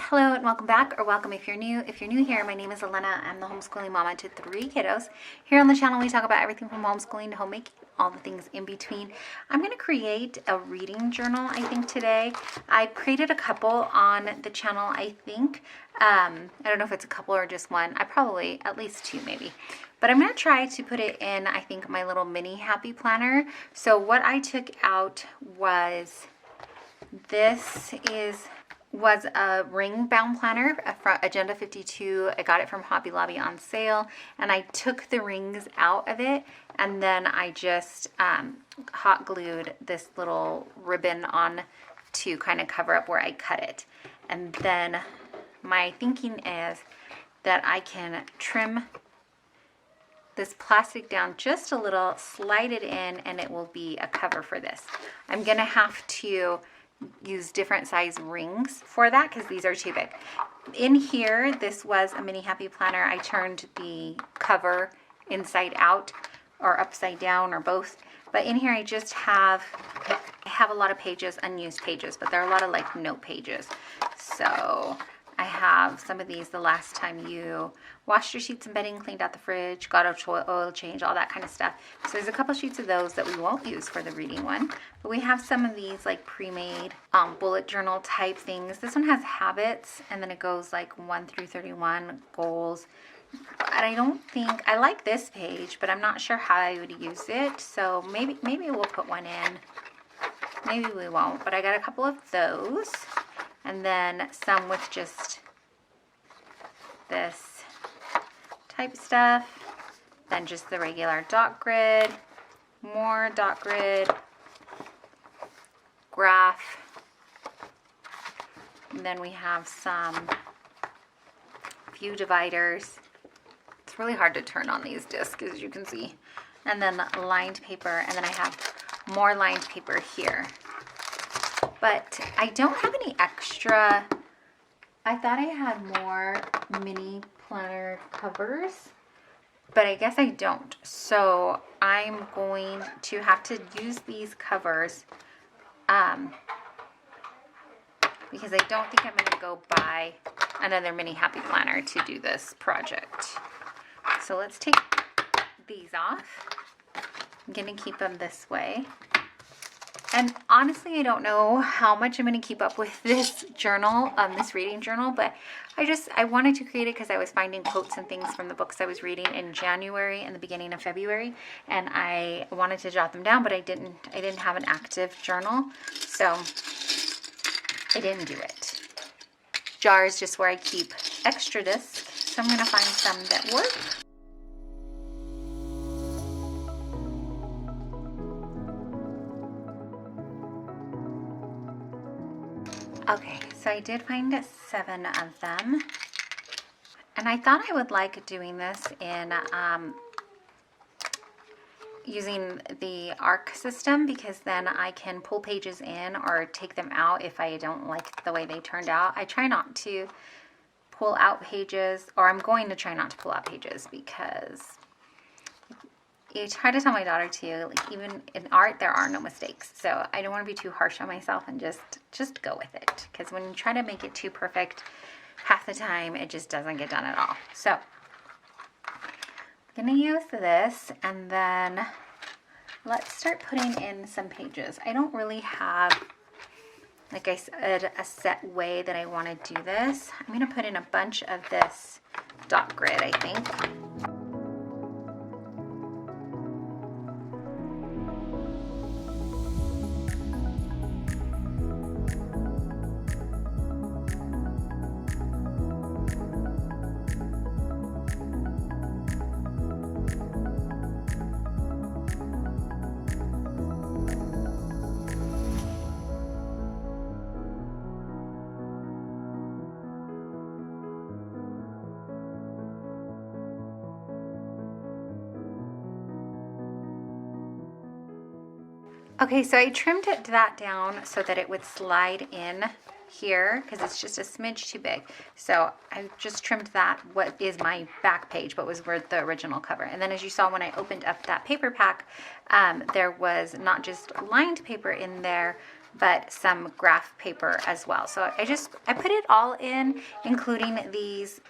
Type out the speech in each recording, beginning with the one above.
Hello and welcome back, or welcome if you're new. If you're new here, my name is Elena. I'm the homeschooling mama to 3 kiddos. Here on the channel, we talk about everything from homeschooling to homemaking, all the things in between. I'm going to create a reading journal, I think, today. I created a couple on the channel, I think. I don't know if it's a couple or just one. I probably, at least 2 maybe. But I'm going to try to put it in, I think, my little mini happy planner. So what I took out was, was a ring bound planner from Agenda 52. I got it from Hobby Lobby on sale, and I took the rings out of it, and then I just hot glued this little ribbon on to kind of cover up where I cut it. And then my thinking is that I can trim this plastic down just a little, slide it in, and it will be a cover for this. I'm gonna have to use different size rings for that because these are too big. In here, this was a mini happy planner. I turned the cover inside out or upside down or both. But in here I just have, a lot of pages, unused pages, but there are a lot of like note pages. So I have some of these the last time you washed your sheets and bedding, cleaned out the fridge, got a oil change, all that kind of stuff. So there's a couple sheets of those that we won't use for the reading one. But we have some of these like pre-made bullet journal type things. This one has habits, and then it goes like 1 through 31, goals. And I don't think, I like this page, but I'm not sure how I would use it. So maybe we'll put one in. Maybe we won't, but I got a couple of those. And then some with just this type stuff. Then just the regular dot grid, more dot grid, graph. And then we have some view dividers. It's really hard to turn on these discs, as you can see. And then the lined paper, and then I have more lined paper here. But I don't have any extra. I thought I had more mini planner covers, but I guess I don't. So I'm going to have to use these covers because I don't think I'm going to go buy another mini happy planner to do this project. So let's take these off. I'm going to keep them this way. And honestly, I don't know how much I'm going to keep up with this journal, this reading journal, but I wanted to create it because I was finding quotes and things from the books I was reading in January and the beginning of February, and I wanted to jot them down, but I didn't have an active journal, so I didn't do it. Jar is just where I keep extra discs, so I'm going to find some that work. Okay, so I did find 7 of them, and I thought I would like doing this in using the ARC system, because then I can pull pages in or take them out if I don't like the way they turned out. I try not to pull out pages, or I'm going to try not to pull out pages, because you try to tell my daughter too, like even in art, there are no mistakes. So I don't want to be too harsh on myself and just go with it. Because when you try to make it too perfect, half the time it just doesn't get done at all. So I'm going to use this, and then let's start putting in some pages. I don't really have, like I said, a set way that I want to do this. I'm going to put in a bunch of this dot grid, I think. Okay, so I trimmed that down so that it would slide in here because it's just a smidge too big. So I just trimmed that, what is my back page, but was where the original cover. And then as you saw when I opened up that paper pack, there was not just lined paper in there, but some graph paper as well. So I put it all in, including these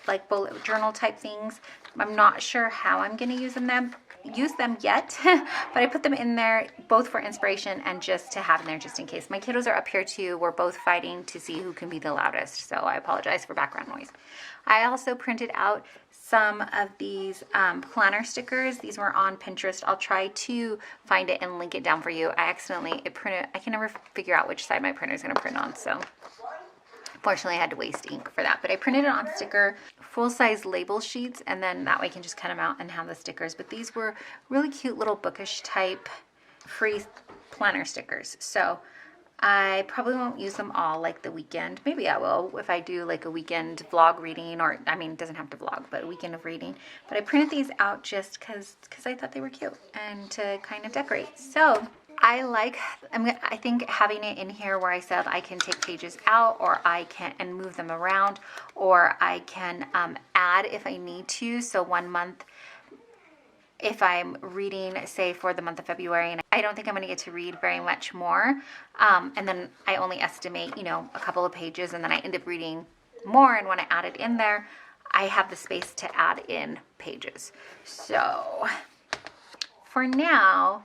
like bullet journal type things. I'm not sure how I'm going to use them yet, but I put them in there both for inspiration and just to have in there just in case. My kiddos are up here too. We're both fighting to see who can be the loudest, so I apologize for background noise. I also printed out some of these planner stickers. These were on Pinterest. I'll try to find it and link it down for you. I can never figure out which side my printer is going to print on, so fortunately I had to waste ink for that. But I printed it on sticker, full-size label sheets, and then that way I can just cut them out and have the stickers. But these were really cute little bookish type free planner stickers. So I probably won't use them all like the weekend. Maybe I will if I do like a weekend vlog reading, or I mean, it doesn't have to vlog, but a weekend of reading. But I printed these out just because I thought they were cute and to kind of decorate. So I think having it in here where I said I can take pages out, or I can and move them around, or I can add if I need to. So one month, if I'm reading, say for the month of February, and I don't think I'm going to get to read very much more, and then I only estimate, a couple of pages, and then I end up reading more, and when I add it in there, I have the space to add in pages. So for now,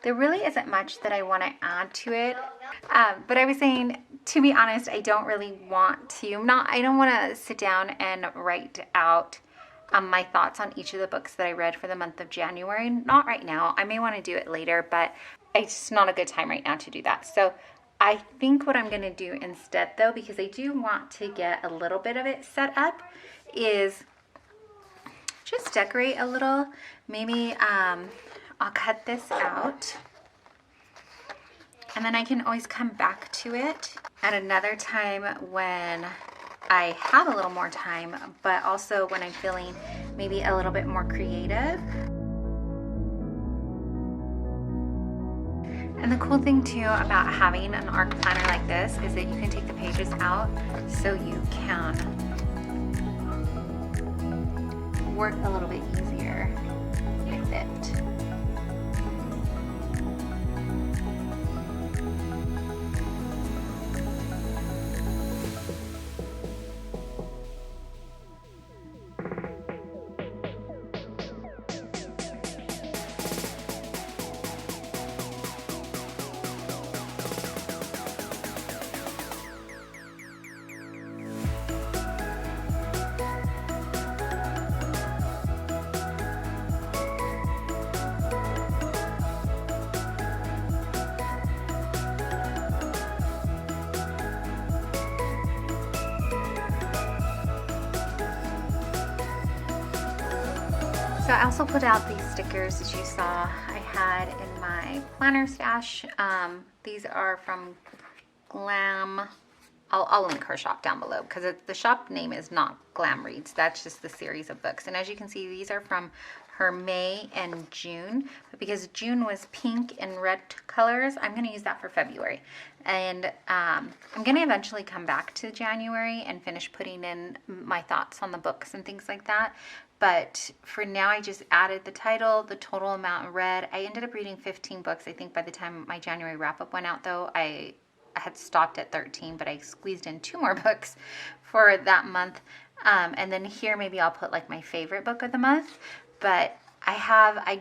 there really isn't much that I want to add to it. But I was saying, to be honest, I don't really want to. I don't want to sit down and write out my thoughts on each of the books that I read for the month of January. Not right now. I may want to do it later, but it's not a good time right now to do that. So I think what I'm going to do instead, though, because I do want to get a little bit of it set up, is just decorate a little. Maybe I'll cut this out, and then I can always come back to it at another time when I have a little more time, but also when I'm feeling maybe a little bit more creative. And the cool thing too about having an ARC planner like this is that you can take the pages out, so you can work a little bit easier with it. So I also put out these stickers that you saw I had in my planner stash. These are from Glam. I'll link her shop down below, because the shop name is not Glam Reads. That's just the series of books. And as you can see, these are from her May and June. But because June was pink and red colors, I'm going to use that for February. And I'm going to eventually come back to January and finish putting in my thoughts on the books and things like that. But for now, I just added the title, the total amount read. I ended up reading 15 books. I think by the time my January wrap-up went out, though, I had stopped at 13, but I squeezed in 2 more books for that month. And then here, maybe I'll put like my favorite book of the month. But I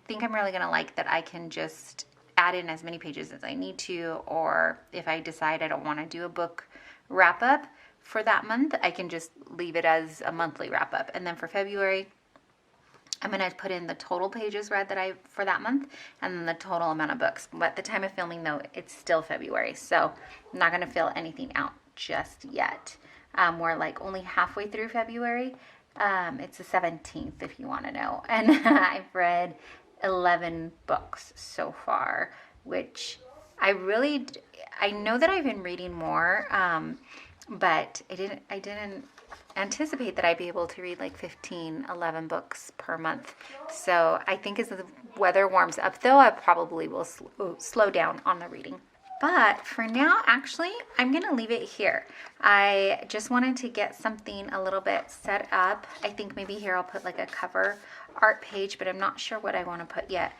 think I'm really going to like that I can just add in as many pages as I need to, or if I decide I don't want to do a book wrap-up for that month, I can just leave it as a monthly wrap-up. And then for February, I'm going to put in the total pages read for that month, and then the total amount of books. But at the time of filming, though, it's still February, so I'm not going to fill anything out just yet. We're like only halfway through February. It's the 17th, if you want to know. And I've read 11 books so far, which I know that I've been reading more, but I didn't anticipate that I'd be able to read like 11 books per month. So I think as the weather warms up, though, I probably will slow down on the reading. But for now, actually, I'm going to leave it here. I just wanted to get something a little bit set up. I think maybe here I'll put like a cover art page, but I'm not sure what I want to put yet.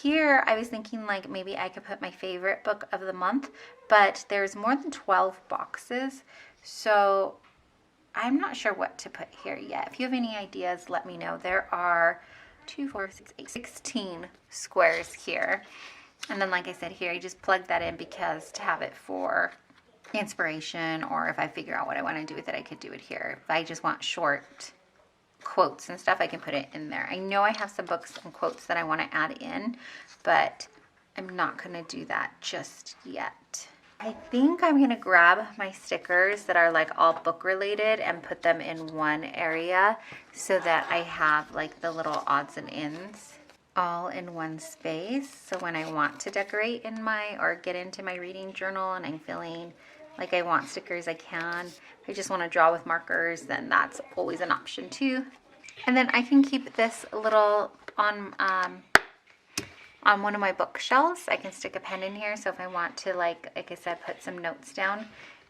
Here, I was thinking like maybe I could put my favorite book of the month, but there's more than 12 boxes, so I'm not sure what to put here yet. If you have any ideas, let me know. There are 2, 4, 6, 8, 16 squares here. And then like I said here, I just plug that in because to have it for inspiration, or if I figure out what I want to do with it, I could do it here. If I just want short quotes and stuff, I can put it in there. I know I have some books and quotes that I want to add in, but I'm not going to do that just yet. I think I'm going to grab my stickers that are like all book related and put them in one area so that I have like the little odds and ends all in one space. So when I want to decorate in my, or get into my reading journal and I'm feeling like I want stickers, I can. If I just want to draw with markers, then that's always an option too. And then I can keep this little on one of my bookshelves. I can stick a pen in here, so if I want to, like I said, put some notes down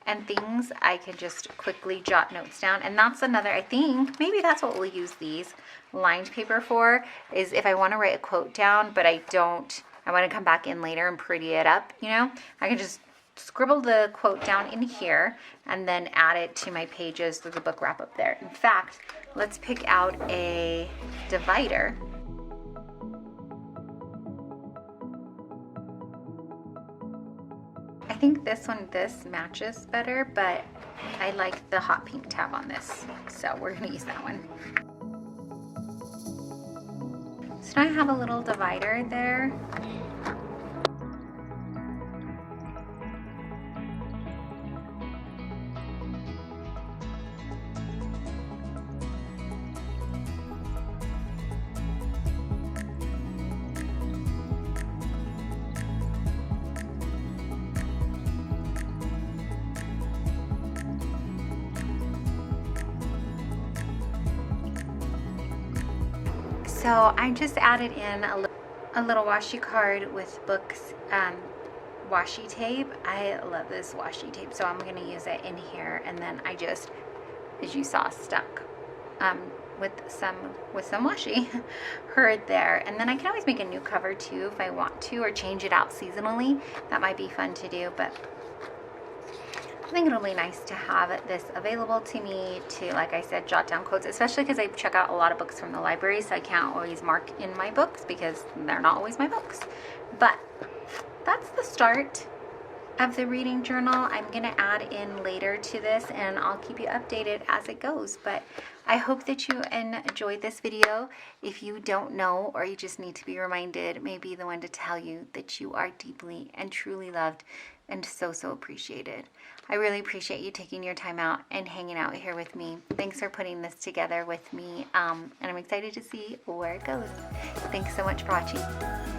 and things, I can just quickly jot notes down. And that's another, I think, maybe that's what we'll use these lined paper for, is if I want to write a quote down, but I want to come back in later and pretty it up, you know, I can just scribble the quote down in here and then add it to my pages through the book wrap up there. In fact, let's pick out a divider. I think this matches better, but I like the hot pink tab on this, so we're gonna use that one. So now I have a little divider there. So I just added in a little washi card with books washi tape. I love this washi tape, so I'm going to use it in here, and then I just, as you saw, stuck with some washi her there. And then I can always make a new cover too if I want to, or change it out seasonally. That might be fun to do, but I think it'll be nice to have this available to me to, like I said, jot down quotes, especially because I check out a lot of books from the library, so I can't always mark in my books because they're not always my books. But that's the start of the reading journal. I'm going to add in later to this, and I'll keep you updated as it goes. But I hope that you enjoyed this video. If you don't know, or you just need to be reminded, maybe the one to tell you that you are deeply and truly loved and so appreciated. I really appreciate you taking your time out and hanging out here with me. Thanks for putting this together with me, and I'm excited to see where it goes. Thanks so much for watching.